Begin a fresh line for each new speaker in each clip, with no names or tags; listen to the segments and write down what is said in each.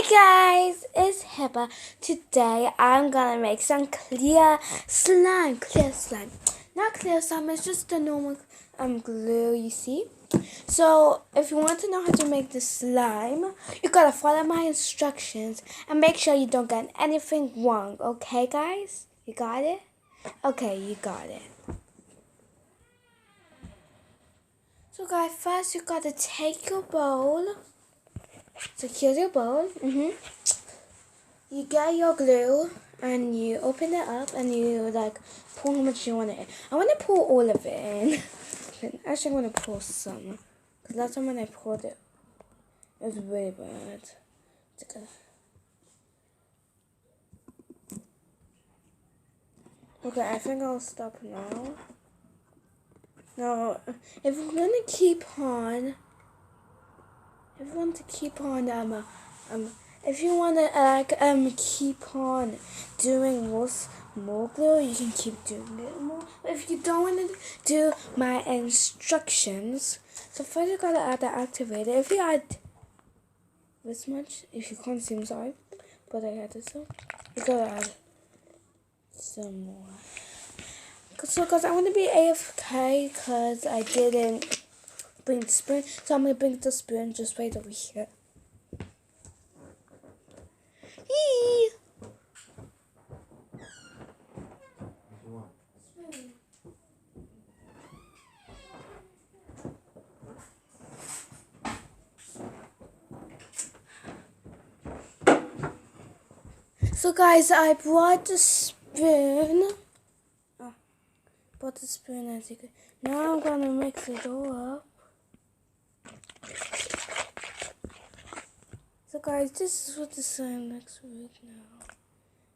Guys, it's Hippa. Today I'm gonna make some clear slime. Not clear slime, it's just the normal glue, you see. So if you want to know how to make the slime, you gotta follow my instructions and make sure you don't get anything wrong, okay guys? You got it? Okay, you got it. So guys, first you gotta take your bowl. So here's your bowl. You get your glue and you open it up and you pour how much you want it in. I want to pour all of it in. Actually, I'm going to pour some. Because last time when I poured it, it was really bad. Okay, I think I'll stop now. Now, if we're going to keep on, if you want to keep on, if you want to keep on doing more glue, you can keep doing it more. But if you don't want to do my instructions, so first you gotta add the activator. If you add this much, if you can't see, I'm sorry, but I added some. You gotta add some more. Cause I want to be AFK, cause I didn't bring the spoon, so I'm gonna bring the spoon just right over here. Yee! So guys, I brought the spoon. As you can. Now I'm gonna mix it all up. So guys, this is what the slime looks like now.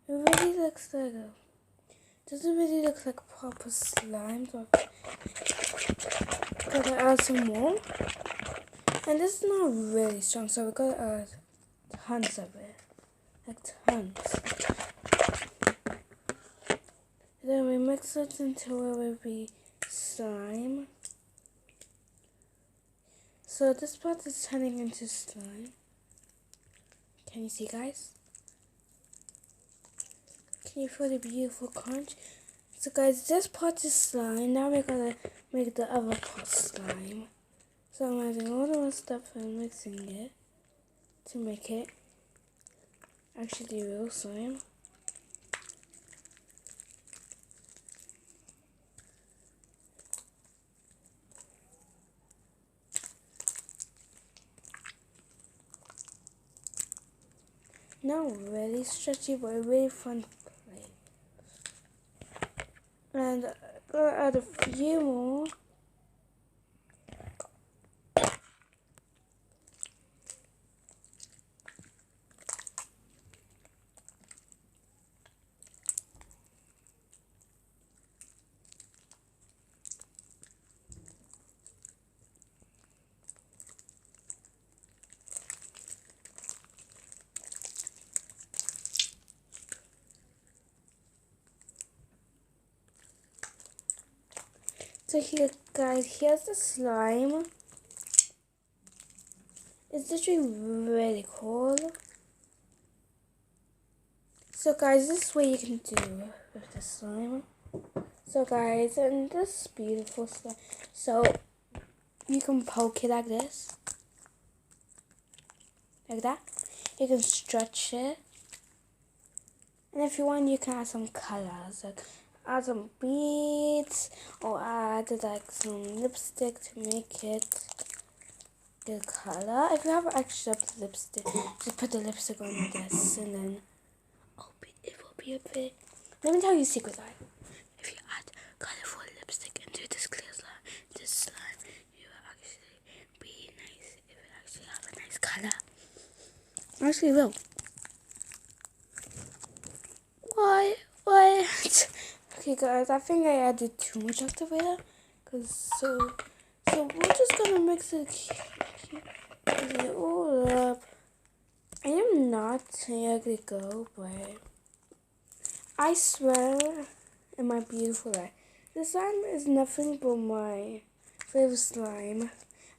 It really looks like doesn't really look like proper slime. So I'm gonna add some more. And this is not really strong, so we're gonna add tons of it. Like tons. Then we mix it until it will be slime. So this part is turning into slime. Can you see, guys? Can you feel the beautiful crunch? So guys, this part is slime. Now we're gonna make the other part slime. So I'm adding all the more stuff and mixing it to make it actually real slime. Not really stretchy, but a really fun play. And I'm gonna add a few more. So here, guys, here's the slime. It's literally really cool. So guys, this is what you can do with the slime. So guys, and this beautiful slime. So you can poke it like this. Like that. You can stretch it. And if you want, you can add some colors. Like add some beads or add like some lipstick to make it good color. If you have extra lipstick, just put the lipstick on this and then it will be a bit. Let me tell you a secret, guys. If you add colorful lipstick into this clear slime, you will actually be nice. It will actually have a nice color. Actually, will. What? Okay, guys, I think I added too much activator. So we're just gonna mix it all up. I am not ugly go, but I swear in my beautiful life, this slime is nothing but my favorite slime.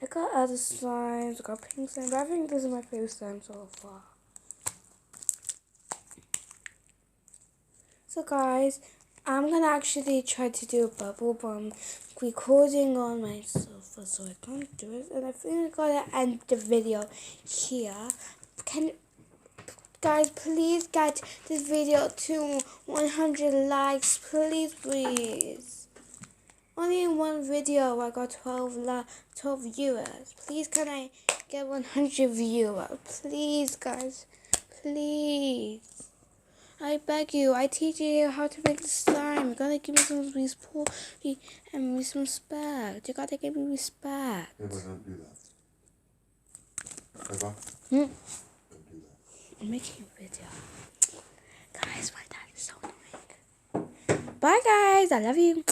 I got other slimes, I got pink slime, but I think this is my favorite slime so far. So guys, I'm gonna actually try to do a bubble, but I'm recording on my sofa, so I can't do it. And I think I'm gonna end the video here. Guys, please get this video to 100 likes, please. Only in one video I got 12 viewers. Please can I get 100 viewers? Please guys, please. I beg you, I teach you how to make the slime. You gotta give me some respect and some respect. You gotta give me respect.
Yeah, but don't do that. Eva? Don't do that.
I'm making a video. Guys, my dad is so annoying. Bye guys, I love you.